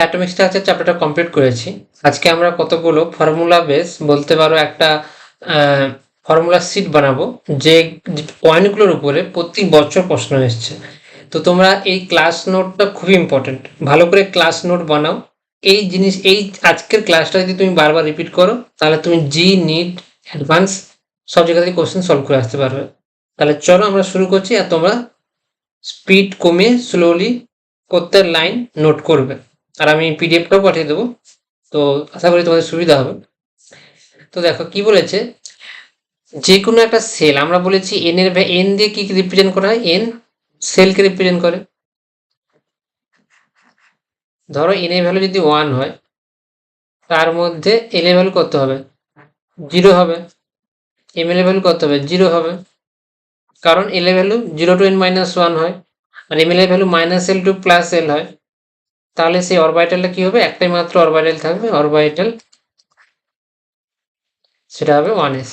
Atomic structure চ্যাপ্টারটা complete করেছি। আজকে আমরা কতগুলো ফর্মুলা বেস বলতে পারো একটা ফর্মুলা শিট বানাবো, যে পয়েন্টগুলোর উপরে প্রতি বছর প্রশ্ন এসছে। তো তোমরা এই ক্লাস নোটটা খুবই ইম্পর্টেন্ট, ভালো করে ক্লাস নোট বানাও। এই আজকের ক্লাসটা যদি তুমি বারবার রিপিট করো, তাহলে তুমি জি নিট অ্যাডভান্স সব জায়গা থেকে কোশ্চেন সলভ করে আসতে পারবে। তাহলে চলো আমরা শুরু করছি, আর তোমরা স্পিড কমিয়ে স্লোলি প্রত্যেক লাইন নোট করবে, আর আমি পিডিএফটাও পাঠিয়ে দেবো। তো আশা করি তোমাদের সুবিধা হবে। তো দেখো কি বলেছে, যে কোনো একটা সেল আমরা বলেছি এন দিয়ে কি রিপ্রেজেন্ট করা হয়, এন সেলকে রিপ্রেজেন্ট করে। ধরো এন এর ভ্যালু যদি 1 হয়, তার মধ্যে এল এর ভ্যালু কত হবে, 0 হবে। এম এর ভ্যালু কত হবে, 0 হবে, কারণ এল এর ভ্যালু 0 টু n-1 হয়, আর এম এর ভ্যালু -l টু +l হয়। তাহলে সেই অরবিটালটা কি হবে, একটাই মাত্র অরবিটাল থাকবে, অরবিটাল সেটা হবে 1s।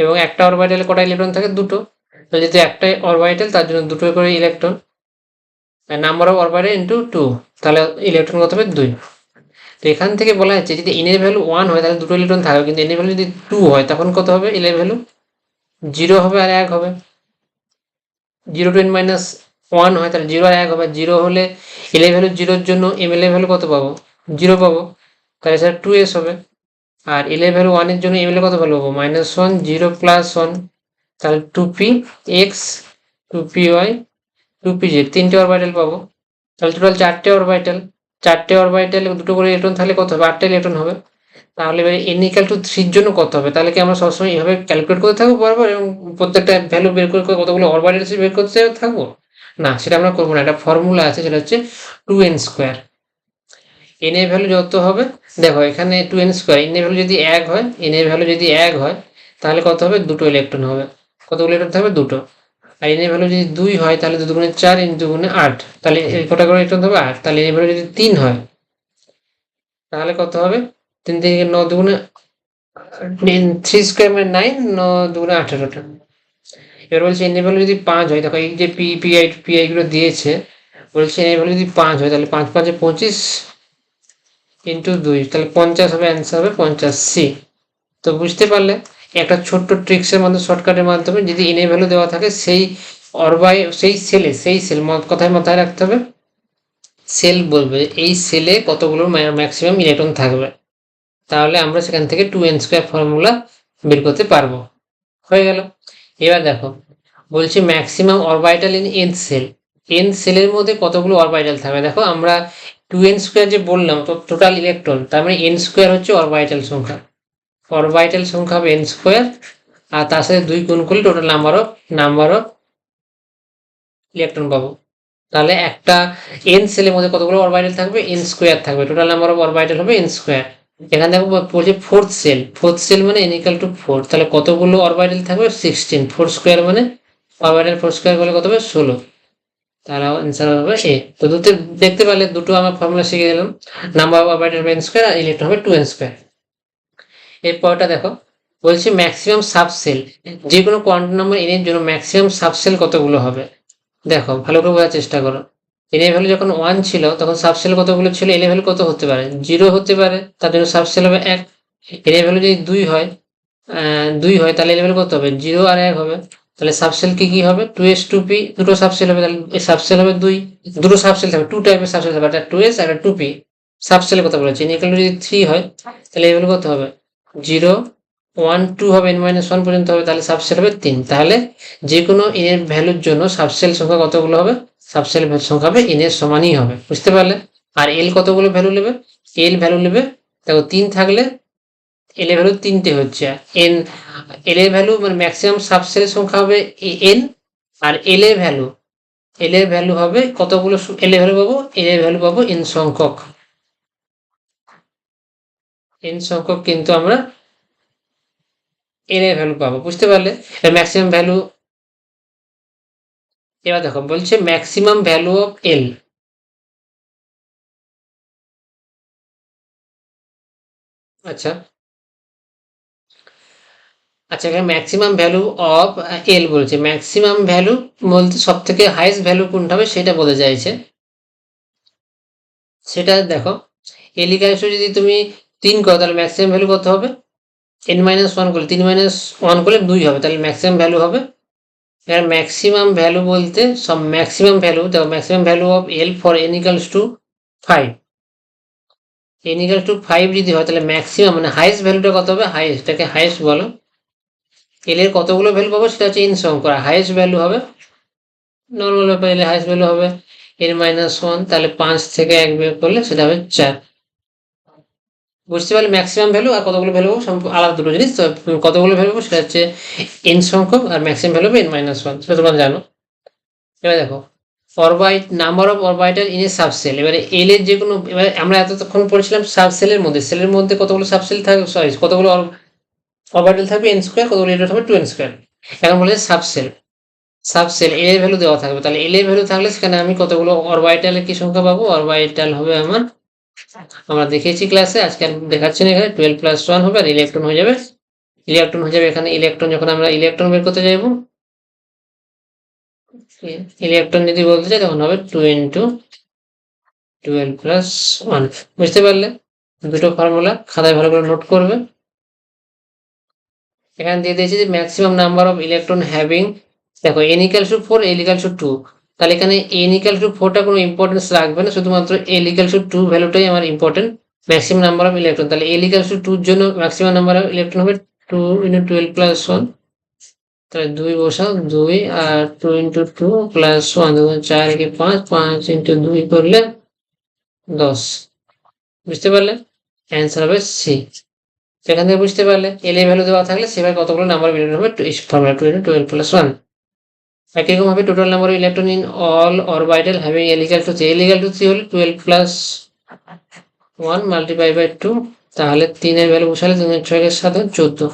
এবং একটা অরবিটালে কটা ইলেকট্রন থাকে, দুটো। তো যেহেতু একটাই অরবিটাল, তার জন্য দুটো করে electron, number of orbital into 2, তাহলে ইলেকট্রন কত হবে, 2। তো এখান থেকে বলা হচ্ছে যদি এন এর ভ্যালু 1 হয় তাহলে দুটো ইলেকট্রন থাকবে, কিন্তু এন এর ভ্যালু যদি 2 হয় তখন কত হবে, এল এর ভ্যালু 0 হবে আর 1 হবে। 0 টু n-1 হয় তাহলে 0 আর 1 হবে। 0 হলে এল এর ভ্যালু 0-র জন্য এম এল এর ভ্যালু কত পাবো, 0 পাবো, তাহলে সেটা 2s হবে। আর এল এর ভ্যালু 1 এর জন্য এম এল এর কত ভ্যালু পাবো, -1, 0 + 1, তাহলে 2p(x), 2py, 2pz, তিনটে অরবিটাল পাবো। তাহলে টোটাল চারটে অরবিটাল দুটো করে ইলেকট্রন থাকলে কত হবে, 8টা ইলেকট্রন হবে। তাহলে এবারে n=3 জন্য কত হবে, তাহলে কি আমরা সবসময় এইভাবে ক্যালকুলেট করতে থাকবো বারবার এবং প্রত্যেকটা ভ্যালু বের করে করে কতগুলো অরবিটাল বের করতে থাকবো? না, সেটা আমরা করবো না। একটা ফর্মুলা আছে, সেটা হচ্ছে 2n²। n এর ভ্যালু যত হবে, দেখো এখানে 2n², n এর ভ্যালু যদি 1 হয়, n এর ভ্যালু যদি 1 হয় তাহলে কত হবে, দুটো ইলেকট্রন হবে। কতগুলো ইলেকট্রন থাকবে, দুটো। আর n এর ভ্যালু যদি 2 হয় তাহলে 2 দুগুণে 4, n দুগুণে 8, তাহলে এই কটা করে ইলেকট্রন হবে, 8। তাহলে n এর ভ্যালু যদি 3 হয় তাহলে কত হবে, 3 থেকে 9 দুগুণে 3² মানে 9, 9 দুগুণে 18টা। এবার বলছে n এর ভ্যালু যদি 5 হয়, দেখো এই যে পিআই গুলো দিয়েছে, বলছে n এর ভ্যালু যদি 5 হয় তাহলে 5 5 25 ইন্টু 2, তাহলে 50 হবে, অ্যান্সার হবে 50C। তো বুঝতে পারলে একটা ছোট্ট ট্রিক্সের মাধ্যমে, শর্টকাটের মাধ্যমে, যদি n এর ভ্যালু দেওয়া থাকে সেই সেই সেল কথায় মাথায় রাখতে হবে, সেল বলবে এই সেলে কতগুলো ম্যাক্সিমাম ইলেকট্রন থাকবে, তাহলে আমরা সেখান থেকে 2n² ফর্মুলা বের করতে পারবো। হয়ে গেল। এবার দেখো বলছি maximum orbital in n shell, n সেলের মধ্যে কতগুলো অরবিটাল থাকবে। দেখো আমরা 2n² যে বললাম, তো টোটাল ইলেকট্রন, তার মানে n² হচ্ছে অরবিটাল সংখ্যা, অরবিটাল সংখ্যা হবে n², আর তার সাথে 2 গুণ করলে টোটাল নাম্বার অফ ইলেকট্রন পাবো। তাহলে একটা এন সেলের মধ্যে কতগুলো অরবিটাল থাকবে, n² থাকবে, টোটাল নাম্বার অফ অরবিটাল হবে n²। এখানে দেখো বলছে ফোর্থ সেল মানে n=4, তাহলে কতগুলো অরবিটাল থাকবে, 16, 4² মানে অরবিটাল 4² বলে কত হবে, 16। তাহলে অ্যান্সার হবে এ। তো দুটো দেখতে পেলে, দুটো আমার ফর্মুলা শিখে গেলাম, নাম্বার অফ অরবিটাল হবে n², আর ইলেকট্রন হবে 2n²। এরপরটা দেখো বলছে ম্যাক্সিমাম সাবসেল, যে কোনো কোয়ান্টাম নাম্বার n এর জন্য ম্যাক্সিমাম সাবসেল কতগুলো হবে। দেখো ভালো করে বোঝার চেষ্টা করো, n এর ভ্যালু যখন 1 ছিল তখন সাবসেল কতগুলো ছিল, n এর ভ্যালু কত হতে পারে, 0 হতে পারে, তার জন্য সাবসেল হবে 1। n এর ভ্যালু যদি 2 হয়, 2 হয় তাহলে n এর ভ্যালু কত হবে, 0 আর 1 হবে। তাহলে সাবসেল কি হবে, 2s 2p, দুটো সাবসেল হবে, তাহলে সাবসেল হবে 2। দুটো সাবসেল থাকবে, 2 টাইপের সাবসেল থাকবে, একটা 2s আর একটা 2p। সাবসেলের কথা বলেছি। n যদি 3 হয় তাহলে এর ভ্যালু কত হবে, 0, 1, 2 হবে, n-1 পর্যন্ত হবে, তাহলে সাবসেল হবে 3। তাহলে যে কোনো n এর ভ্যালুর জন্য সাবসেল সংখ্যা কতগুলো হবে, সাবসেল সংখ্যা হবে n এর সমানই হবে, বুঝতে পারলে। আর এল কতগুলো ভ্যালু নেবে, এল ভ্যালু নেবে, দেখো 3 থাকলে এল এর ভ্যালু 3টে হচ্ছে, এন এল এর ভ্যালু মানে ম্যাক্সিমাম সাবসেলের সংখ্যা হবে এন, আর এল এর ভ্যালু হবে কতগুলো, এল এর ভ্যালু পাবো, এল এর ভ্যালু পাবো এন সংখ্যক, কিন্তু আমরা এল এর ভ্যালু পাবো, বুঝতে পারলে। ম্যাক্সিমাম ভ্যালু, এবার দেখো বলছে ম্যাক্সিমাম ভ্যালু অফ এল। আচ্ছা আচ্ছা, এখানে ম্যাক্সিমাম ভ্যালু অফ এল বলছে, ম্যাক্সিমাম ভ্যালু বলতে সব থেকে হাইয়েস্ট ভ্যালু কোনটা হবে সেটা বলতে চাইছে। সেটা দেখো, এল ইকুয়াল টু যদি তুমি 3 করো তাহলে ম্যাক্সিমাম ভ্যালু কত হবে? n-1 করলে 3-1 করলে 2 হবে, তাহলে ম্যাক্সিমাম ভ্যালু হবে। এবার ম্যাক্সিমাম ভ্যালু বলতে সব ম্যাক্সিমাম ভ্যালু দেখো, maximum value of L for n equals to 5, n equals to 5 যদি হয় তাহলে ম্যাক্সিমাম মানে হাইয়েস্ট ভ্যালুটা কত হবে? হাইয়েস্ট, এটাকে হাইয়েস্ট বলো। এল এর কতগুলো ভ্যালু পাবো সেটা হচ্ছে n সংখ্যা, হাইয়েস্ট ভ্যালু হবে নর্মাল ব্যাপার, এলে হাইয়েস্ট ভ্যালু হবে n-1, তাহলে 5 থেকে 1 বিয়োগ করলে সেটা হবে 4। বুঝতে পারলে ম্যাক্সিমাম ভ্যালু আর কতগুলো ভ্যালু আলাদা দুটো জিনিস। তো কতগুলো ভ্যালু সেটা হচ্ছে n সংখ্যক, আর ম্যাক্সিমাম ভ্যালু হবে n-1, সেটা তোমরা জানো। এবার দেখো, orbit number of orbital in a subshell. এবারে এল এর যে কোনো, এবারে আমরা এতক্ষণ পড়েছিলাম সাবসেলের মধ্যে, সেলের মধ্যে কতগুলো সাবসেল থাকবে, সরি কতগুলো অরবাইটাল থাকবে n স্কোয়ার, কতগুলো ইলেকট্রন থাকবে 2n স্কোয়ার। এখন বলে সাবসেল, সাবসেল এল এর ভ্যালু দেওয়া থাকবে, তাহলে এল এর ভ্যালু থাকলে সেখানে আমি কতগুলো অরবাইটালের কি সংখ্যা পাবো? অরবাইটাল হবে আমার, আমরা দেখেছি ক্লাসে, আজকে আর দেখাচ্ছি না, এখানে 12+1 হবে, আর ইলেকট্রন হয়ে যাবে, ইলেকট্রন হয়ে যাবে এখানে ইলেকট্রন, যখন আমরা ইলেকট্রন বের করতে যাবো, ইলেকট্রন যদি বলতে চাই তখন হবে 2 × 12+1। বুঝতে পারলে? দুটো ফর্মুলা খাতায় ভালো করে নোট করবে। এখানে দিয়ে দিয়েছি যে maximum number of electron having, দেখো n equal to 4, l equal to 2, তাহলে এখানে n ইকুয়াল টু 4টা কোনো ইম্পর্টেন্স রাখবে না, শুধুমাত্র l ইকুয়াল টু 2 ভ্যালুটাই আমার important, maximum number of electron. তাহলে l ইকুয়াল টু 2 এর জন্য ম্যাক্সিমাম নাম্বার অফ ইলেকট্রন হবে 2 × 12+1, তাহলে 2 বসাও, 2 আর 2 × 2 + 1, 4 × 5, 5 × 2 করলে 10। বুঝতে পারলে? অ্যান্সার হবে সি। সেখান থেকে বুঝতে পারলে এল এর ভ্যালু দেওয়া থাকলে সেবার কতগুলো নাম্বার ইলেকট্রন হবে, ফর্মুলা 2 × 12+1। একই রকম ভাবে total number of electron in all orbital having L equal to 3, L equal to 3 হলে 12+1 মাল্টিপ্লাই বাই 2, তাহলে 3 এর ভ্যালু বসালে 3 এর 6 এর 7 14,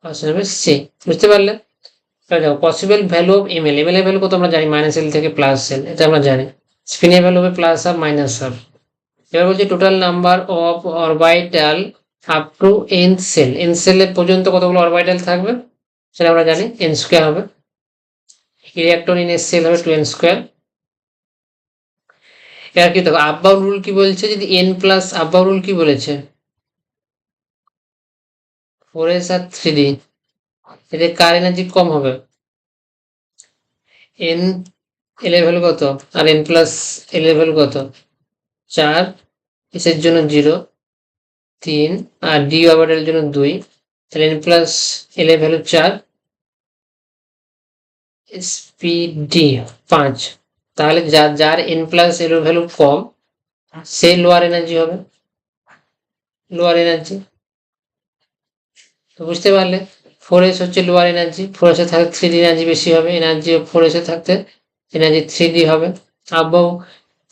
অপশন হবে সি। বুঝতে পারলে? এবার দেখো possible value of m l, m l এর ভ্যালু কত আমরা জানি, -l থেকে +l, এটা আমরা জানি। স্পিনের ভ্যালু হবে প্লাস হাফ মাইনাস হাফ। এবার বলছি total number of orbital up to n shell, n shell পর্যন্ত কতগুলো অরবিটাল থাকবে সেটা আমরা জানি, n স্কোয়ার হবে। ইলেকট্রন ইন এ সেল হবে 2n স্কোয়ার। এবার কি দেখো, আপ বাউন্ড রুল কি বলছে, যদি n plus up bound rule কি বলেছে, 4s আর 3d, এতে কার এনার্জি কম হবে? n এল এর ভ্যালু কত, আর n প্লাস এল এর ভ্যালু কত? 4, এসের জন্য 0, 3, আর ডি অরবিটালের জন্য 2, তাহলে n প্লাস এল এর ভ্যালু 4, এসপিডি 5, তাহলে যার n প্লাস এল এর ভ্যালু কম সে লোয়ার এনার্জি হবে, লোয়ার এনার্জি। তো বুঝতে পারলে 4s হচ্ছে লোয়ার এনার্জি, 4s এ থাকতে 3d এনার্জি বেশি হবে, এনার্জি 4s এ থাকতে এনার্জি 3d হবে। আব্বাউ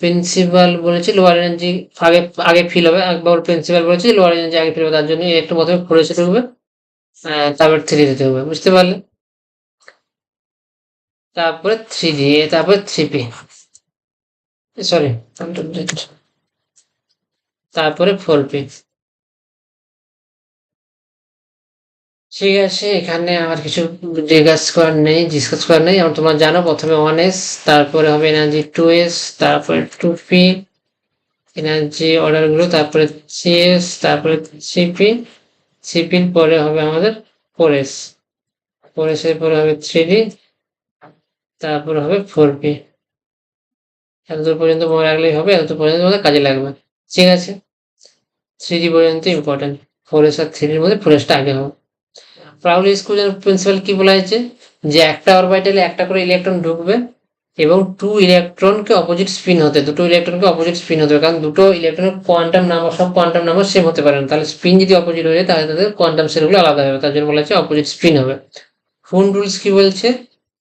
প্রিন্সিপাল বলেছে লোয়ার এনার্জি আগে আগে ফিল হবে, আব্বাউর প্রিন্সিপাল বলেছে লোয়ার এনার্জি আগে ফিল হবে, তার জন্য একটু প্রথমে 4s এ ঢুকবে, তারপর 3d দিতে হবে। বুঝতে পারলে? তারপরে 3d, তারপরে 3p, সরি তারপরে 4p। ঠিক আছে, এখানে আমার কিছু ডিসকাস করার নেই, আমার তোমরা জানো প্রথমে 1s, তারপরে হবে এনার্জি 2s, তারপরে 2p এনার্জি অর্ডারগুলো, তারপরে 3s, তারপরে 3p, 3p পরে হবে আমাদের 4s, 4s এর পরে হবে 3d, তারপরে হবে 4p। এতদূর পর্যন্ত মনে রাখলেই হবে, এতদূর পর্যন্ত আমাদের কাজে লাগবে। ঠিক আছে, 3d পর্যন্ত ইম্পর্টেন্ট, 4s আর 3d এর মধ্যে 4s টা আগে হবে। পাউলি স্কুলের প্রিন্সিপাল কি বলা হয়েছে, যে একটা অরবিটালে একটা করে ইলেকট্রন ঢুকবে এবং দুটো ইলেকট্রনকে অপোজিট স্পিন হতে হবে, কারণ দুটো ইলেকট্রনের কোয়ান্টাম নাম্বার, সব কোয়ান্টাম নাম্বার সেম হতে পারে না, তাহলে স্পিন যদি অপোজিট হয়ে যায় তাহলে তাদের কোয়ান্টাম সেলগুলো আলাদা হবে, তার জন্য বলা হচ্ছে অপোজিট স্পিন হবে। ফুন রুলস কি বলছে,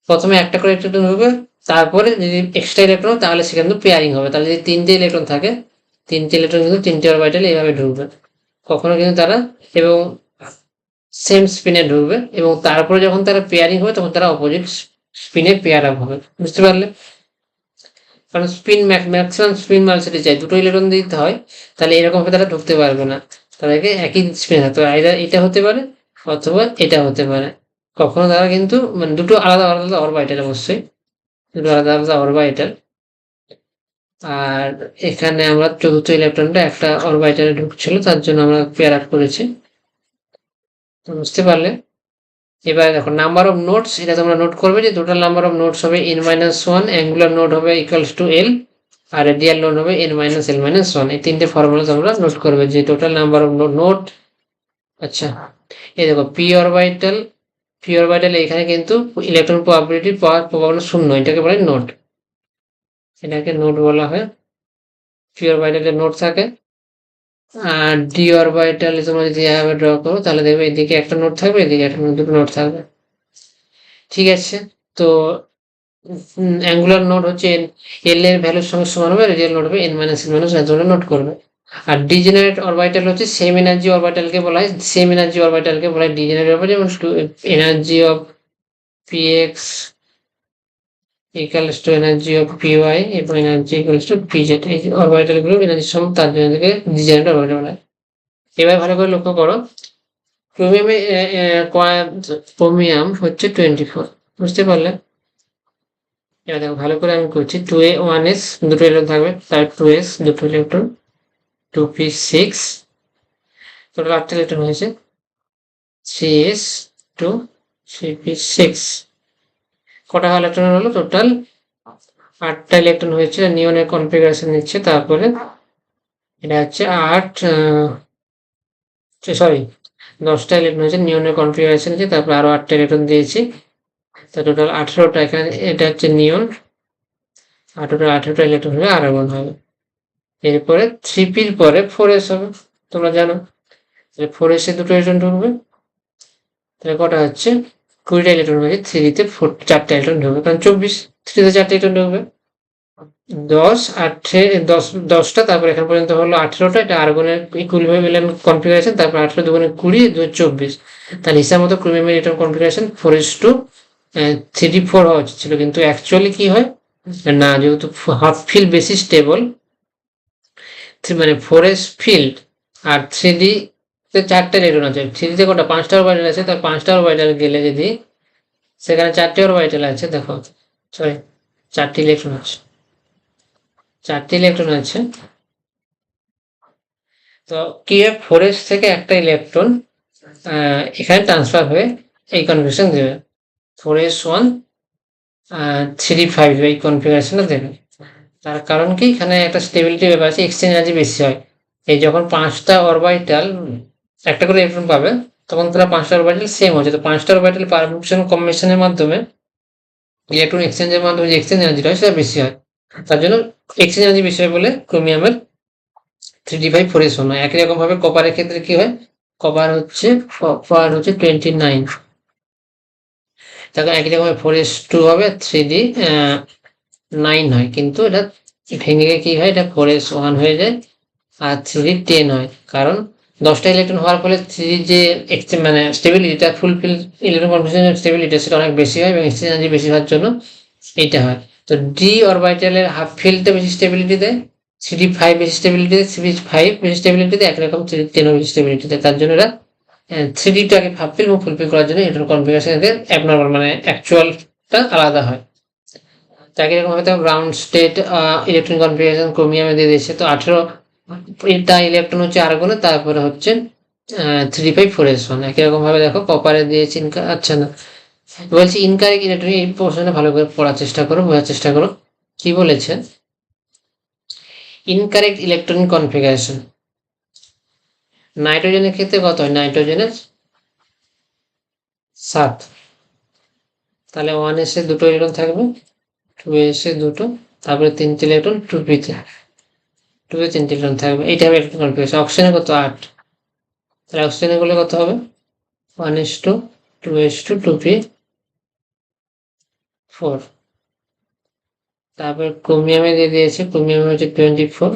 প্রথমে একটা করে ইলেকট্রন ঢুকবে, তারপরে যদি এক্সট্রা ইলেকট্রন তাহলে সেখানে কিন্তু পেয়ারিং হবে, তাহলে যদি 3টে ইলেকট্রন থাকে, 3টে ইলেকট্রন কিন্তু 3টে অরবিটালে এইভাবে ঢুকবে, কখনো কিন্তু তারা এবং সেম স্পিনে ঢুকবে, এবং তারপরে যখন তারা পেয়ারিং হবে তখন তারা অপোজিট স্পিনে পেয়ার আপ হবে। বুঝতে পারলে? কারণ স্পিন ম্যাক্সিমাম স্পিন ভেলোসিটি চাই, দুটো ইলেকট্রন দিতে হয়, তাহলে এরকম ভাবে তারা ঢুকতে পারবে না, তাদেরকে একই স্পিনে থাকতে হবে, আইদার এটা হতে পারে অথবা এটা হতে পারে, কখনো তারা কিন্তু মানে দুটো আলাদা আলাদা অরবিটাল, অবশ্যই দুটো আলাদা আলাদা অরবিটাল, আর এখানে আমরা চতুর্থ ইলেকট্রনটা একটা অরবিটালে ঢুকছিল, তার জন্য আমরা পেয়ার আপ করেছি। বুঝতে পারলে? এবার দেখো নাম্বার অফ নোটস, এটা তোমরা নোট করবে যে টোটাল নাম্বার অফ নোটস হবে n-1, অ্যাঙ্গুলার নোট হবে ইকুয়ালস টু l, আর রেডিয়াল নোট হবে n-l-1। এই তিনটে ফর্মুলা তোমরা নোট করবে যে টোটাল নাম্বার অফ নোট। আচ্ছা, এই দেখো পি অরবিটাল এখানে কিন্তু ইলেকট্রন প্রবাবিলিটি পাওয়ার প্রবাবিলিটি 0, এটাকে বলে নোট, এটাকে নোট বলা হয়। পি অরবিটালে নোট থাকে। আর ডি অরবিটালে তোমরা যদি এভাবে ড্র করো তাহলে দেখবে এদিকে একটা নোট থাকবে, এদিকে একটা দুটো নোট থাকবে। ঠিক আছে, তো অ্যাঙ্গুলার নোট হচ্ছে এল এর ভ্যালুর সঙ্গে সমান হবে, রেডিয়াল নোট হবে n-l-, এর জন্য নোট করবে। আর ডিজেনারেট অরবিটাল হচ্ছে সেম এনার্জি অরবিটালকে বলা হয়, ডিজেনারেট অরবিটাল, যেমন energy of px equals to energy of py এবং এনার্জি ইকুয়ালস টু pz। এই অরবিটাল গুলো এনার্জি সমান, তার জন্য থেকে ডিজেনারেট অরবিটাল বলা হয়। এবার ভালো করে লক্ষ্য করো, ক্রোমিয়াম হচ্ছে 24, বুঝতে পারলে? এবার দেখো ভালো করে আমি করছি, 2a 1s দুটো ইলেকট্রন থাকবে, তার 2s দুটো ইলেকট্রন, 2p6, টোটাল 8টা ইলেকট্রন হয়েছে, 3s 2 3p6। কটা ইলেকট্রন হলো? টোটাল 8টা ইলেকট্রন হয়েছে। নিয়নের কনফিগারেশন নিচ্ছে, তারপরে এটা হচ্ছে 10টা ইলেকট্রন হয়েছে, নিয়নের কনফিগারেশন আছে, তারপরে আরো 8টা ইলেকট্রন দিয়েছি, তো টোটাল 18টা। এখানে এটা হচ্ছে নিয়ন, 18টা ইলেকট্রন হলে আরগন হবে। এরপরে 3p-র পরে 4s হবে, তোমরা জানো। তাহলে 4s-এ দুটো ইলেকট্রন ঢুকবে, তাহলে কটা হচ্ছে? 20টা ইলেকট্রন হয়েছে, 3-তে 4টা ইলেকট্রন ঢুকবে, কারণ 24, 3-তে 4টা ইলেকট্রন ঢুকবে। 10টা, তারপর এখান পর্যন্ত হলো 18টা, এটা আর্গনের ইকুইভ্যালেন্ট কনফিগারেশন, তারপর 18 দুগুণে 20, 24। তাহলে হিসাব মতো ক্রোমিয়ামের ইলেকট্রন কনফিগারেশন 4:3d4 হওয়া উচিত ছিল, কিন্তু অ্যাকচুয়ালি কি হয় না, যেহেতু হাফ ফিল্ড বেশি স্টেবল, মানে 4s ফিল্ড আর 3d তে 4টা ইলেকট্রন আছে, 3d-তে কটা? 5টা অরবিটাল আছে, তার 5টা অরবিটাল গেলে যদি সেখানে 4টে অরবিটাল আছে, দেখো সরি 4টি ইলেকট্রন আছে, 4টি ইলেকট্রন আছে। তো কি হয়, 4s থেকে একটা ইলেকট্রন এখানে ট্রান্সফার হয়ে এই কনফিগারেশন দেবে, 4s1 3d5 এই কনফিগারেশনটা দেবে। তার কারণ কি, এখানে একটা স্টেবিলিটি ব্যাপার আছে, এক্সচেঞ্জ এনার্জি বেশি হয়। এই যখন 5টা অরবিটাল একটা করে ইলেকট্রন পাবে, তখন তারা 5টা অরবিটাল সেম হচ্ছে, তো 5টা অরবিটাল পারমিউটেশন কম্বিনেশনের মাধ্যমে ইলেকট্রন এক্সচেঞ্জের মাধ্যমে যে এক্সচেঞ্জ এনার্জিটা হয় সেটা বেশি হয়, তার জন্য এক্সচেঞ্জ এনার্জি বেশি হয় বলে ক্রোমিয়ামের 3d5 4s1 হয়। একই রকম ভাবে কপারের ক্ষেত্রে কি হয়, কপার হচ্ছে 29, তখন একই রকম 4s2 হবে, 3d9 হয়, কিন্তু এটা ভেঙে গিয়ে কি হয়, এটা 4s1 হয়ে যায় আর 3d10 হয়, কারণ 10টা ইলেকট্রন হওয়ার ফলে 3 যে মানে স্টেবিলিটিটা, ফুলফিল ইলেকট্রন কনফিগারেশন স্টেবিলিটি সেটা অনেক বেশি হয় এবং এক্সচেঞ্জ এনার্জি বেশি হওয়ার জন্য এইটা হয়। তো ডি অরবিটালের হাফ ফিল্ডটা বেশি স্টেবিলিটি দেয়, 3d5 বেশি স্টেবিলিটি দেয়, 3d5 বেশি স্টেবিলিটি দেয়, একরকম 3d10 বেশি স্টেবিলিটি দেয়, তার জন্য এরা 3d-টাকে হাফ ফিল এবং ফুলফিল করার জন্য এটার কনফিগারেশন এদের অ্যাবনর্মাল মানে অ্যাকচুয়ালটা আলাদা হয়। তাকে এরকম ভাবে গ্রাউন্ড স্টেট ইলেকট্রন কনফিগারেশন ক্রোমিয়ামে দিয়ে দিয়েছে, তো 18টা ইলেকট্রন হচ্ছে আর্গনে, তারপরে হচ্ছে 3d5 4s1। একই রকম ভাবে দেখো কপারে দিয়েছি, আচ্ছা না বলছি ইনকারেক্ট ইলেকট্রন, এই প্রশ্নটা ভালো করে পড়ার চেষ্টা করো, বোঝার চেষ্টা করো কি বলেছে। ইনকারেক্ট ইলেকট্রন কনফিগারেশন নাইট্রোজেনের ক্ষেত্রে কত হয়? নাইট্রোজেনের 7, তাহলে 1s-এ দুটো ইলেকট্রন থাকবে, 2s-এ দুটো, তারপরে 3টে ইলেকট্রন 2p-তে, 2-এ 3টে ইলেকট্রন থাকবে, এইটা হবে ইলেকট্রন কনফিগারেশন। অক্সিজেনের কত? 8, তাহলে অক্সিজেনের গুলো কত হবে? 1s2 2s2 2p4। তারপর ক্রোমিয়ামে দিয়ে দিয়েছে, ক্রোমিয়ামে হচ্ছে 24,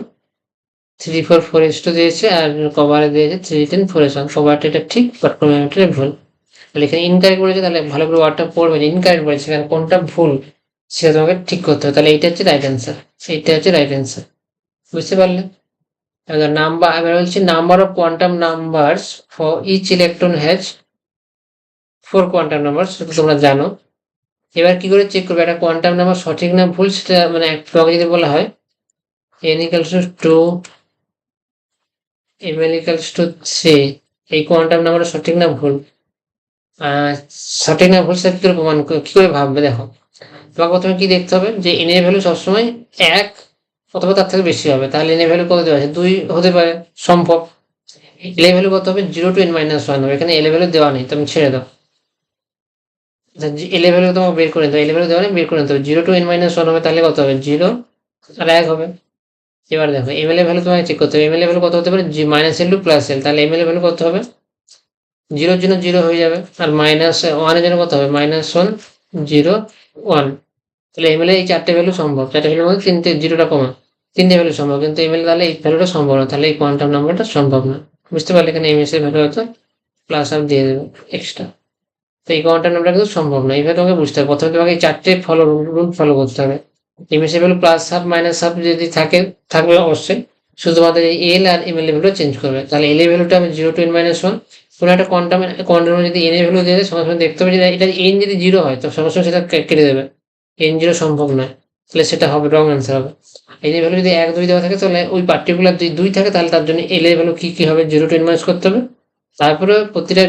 3d4 4s2 দিয়েছে, আর কভারে দিয়েছে 3d10 4s1। কভারটা এটা ঠিক, বাট ক্রোমিয়ামটা ভুল। তাহলে এখানে ইনকারেক্ট বলেছে, তাহলে ভালো করে ওয়ার্ডটা পড়বে, ইনকারেক্ট বলেছে, এখানে কোনটা ভুল সেটা তোমাকে ঠিক করতে হবে। তাহলে এইটা হচ্ছে রাইট অ্যান্সার, এইটা হচ্ছে রাইট অ্যান্সার, বুঝতে পারলে? নাম্বার আমি বলছি, number of quantum numbers for each electron has 4 quantum number, সেটা তোমরা জানো। এবার কি করে চেক করবে একটা কোয়ান্টাম নাম্বার সঠিক না ভুল, সেটা মানে তোমাকে যদি বলা হয় n equals to 2, ml equals to 3, এই কোয়ান্টাম নাম্বারটা সঠিক না ভুল? সঠিক না ভুল সেটা কি করে প্রমাণ কি করে ভাববে? দেখো, তোমাকে প্রথমে কি দেখতে হবে যে n এর ভ্যালু সবসময় 1 অথবা তার থেকে বেশি হবে, তাহলে n এর ভ্যালু কত দেওয়া আছে? 2 হতে পারে, সম্ভব। l এর ভ্যালু কত হবে? 0 to n minus 1 হবে, এখানে l এর ভ্যালু দেওয়া নেই, তুমি ছেড়ে দাও। l এর ভ্যালু তোমাকে বের করে নিতে হবে, l এর ভ্যালু দেওয়া নেই, বের করে নিতে হবে। 0 to n minus 1 হবে, তাহলে কত হবে? 0 আর 1 হবে। এবার দেখো ml এর ভ্যালু তোমাকে চেক করতে হবে, ml এর ভ্যালু কত হতে পারে? Minus l to plus l, তাহলে ml এর ভ্যালু কত হবে? 0 এর জন্য 0 হয়ে যাবে, আর মাইনাস 1 এর জন্য কত হবে? -1 0 1। তাহলে ml এর এই চারটে ভ্যালু সম্ভব, চারটে ভ্যালুর মধ্যে জিরোটা কমা, তিনটে ভ্যালু সম্ভব, কিন্তু ml তাহলে এই ভ্যালুটা সম্ভব না, তাহলে এই কোয়ান্টাম নাম্বারটা সম্ভব না। বুঝতে পারলে? এখানে ms এর ভ্যালু হয়তো প্লাস হাফ দিয়ে দেবে এক্সট্রা, তো এই কোয়ান্টাম নাম্বারটা কিন্তু সম্ভব না। এইভাবে তোমাকে বুঝতে হবে, প্রথমে তোমাকে এই চারটে রুল ফলো করতে হবে। ms এর value plus half minus half যদি থাকবে অবশ্যই, শুধুমাত্র এই l আর ml এর ভ্যালু চেঞ্জ করবে। তাহলে l এর ভ্যালুটা আমি 0 to n minus 1, কোনো একটা কোয়ান্টামে যদি n এর ভ্যালু দিয়ে দেয়, সঙ্গে সঙ্গে দেখতে হবে যে এটা n যদি 0 হয় তো সঙ্গে সঙ্গে সেটা কেটে দেবে, n 0 সম্ভব নয়, তাহলে সেটা হবে রং অ্যান্সার হবে। n এর ভ্যালু যদি 1 2 দেওয়া থাকে, তাহলে ওই পার্টিকুলার যদি 2 থাকে, তাহলে তার জন্য l এর ভ্যালু কি হবে? 0 to n minus করতে হবে, তারপরে প্রতিটা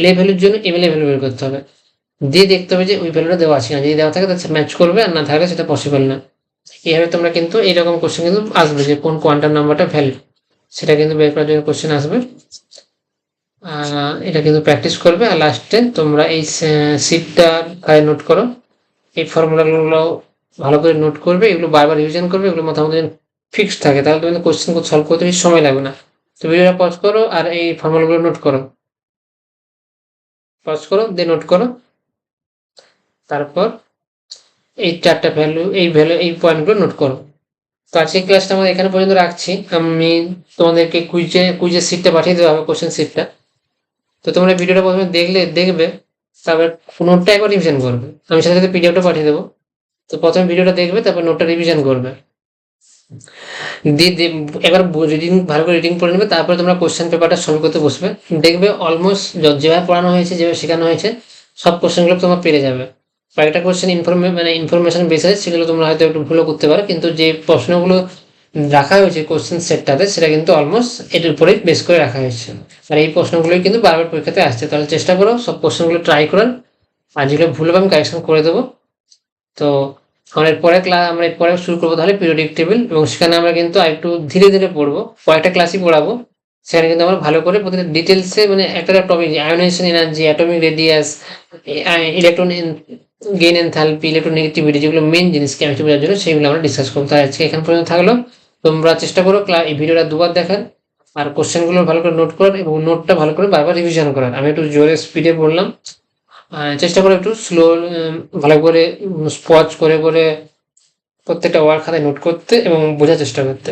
l এর ভ্যালুর জন্য ml এর ভ্যালু বের করতে হবে, দিয়ে দেখতে হবে যে ওই ভ্যালুটা দেওয়া আছে না, যদি দেওয়া থাকে তাহলে ম্যাচ করবে, আর না থাকলে সেটা পসিবল না। এইভাবে তোমরা কিন্তু এইরকম কোশ্চেন কিন্তু আসবে যে কোন কোয়ান্টাম নাম্বারটা ভ্যালিড, সেটা কিন্তু বের করার জন্য কোশ্চেন আসবে। এটা কিন্তু প্র্যাকটিস করবে, আর লাস্টে তোমরা এই শিটটা নোট করো, এই ফর্মুলাগুলো ভালো করে নোট করবে, এগুলো বারবার রিভিশন করবে, এগুলো মোটামুটি ফিক্সড থাকে, তাহলে তুমি কোশ্চেন সলভ করতে বেশি সময় লাগবে না। তো ভিডিওটা পজ করো আর এই ফর্মুলাগুলো নোট করো, পজ করো দিয়ে নোট করো, তারপর এই চারটা এই পয়েন্টগুলো নোট করো। তো আজকের ক্লাসটা আমরা এখানে পর্যন্ত রাখছি, আমি তোমাদেরকে কুইজের সিটটা পাঠিয়ে দেওয়া হবে, কোশ্চেন সিটটা। তো তোমরা ভিডিওটা প্রথমে দেখবে, তারপর নোটটা একবার রিভিশন করবে, আমি সাথে সাথে পিডিএফটা পাঠিয়ে দেবো। তো প্রথমে ভিডিওটা দেখবে, তারপর নোটটা রিভিশন করবে, দিয়ে একবার রিডিং ভালো করে রিডিং পড়ে নেবে, তারপরে তোমরা কোশ্চেন পেপারটা সলভ করতে বসবে, দেখবে অলমোস্ট যেভাবে পড়ানো হয়েছে, যেভাবে শেখানো হয়েছে, সব কোশ্চেনগুলো তোমরা পেরে যাবে। কয়েকটা কোশ্চেন ইনফরমেশন বেসিস, সেগুলো তোমরা হয়তো একটু ভুলও করতে পারো, কিন্তু যে প্রশ্নগুলো রাখা হয়েছে কোশ্চেন সেটটাতে, সেটা কিন্তু অলমোস্ট এর উপরেই বেস করে রাখা হয়েছে, আর এই প্রশ্নগুলোই কিন্তু বারবার পরীক্ষাতে আসছে। তাহলে চেষ্টা করো সব কোশ্চেনগুলো ট্রাই করার, আর যেগুলো ভুল হবে আমি কারেকশন করে দেবো। তো আমরা এরপরে শুরু করবো তাহলে পিরিয়ডিক টেবিল, এবং সেখানে আমরা কিন্তু আরেকটু ধীরে ধীরে পড়বো, কয়েকটা ক্লাসই পড়াবো, সেখানে কিন্তু আমরা ভালো করে প্রতিটা ডিটেলসে, মানে একটা topic, ionisation energy, atomic radius, electron gain enthalpy, electronegativity, যেগুলো মেন জিনিস কেমিস্ট্রি বোঝার জন্য, সেগুলো আমরা ডিসকাস করবো। তাই আজকে এখান পর্যন্ত থাকলো, তোমরা চেষ্টা করো এই ভিডিওটা দুবার দেখার, আর কোশ্চেনগুলো ভালো করে নোট করার, এবং নোটটা ভালো করে বারবার রিভিশন করার। আমি একটু জোরে স্পিডে বললাম, চেষ্টা করো একটু স্লো, ভালো করে স্পজ করে করে প্রত্যেকটা ওয়ার্ড খাতায় নোট করতে এবং বোঝার চেষ্টা করতে।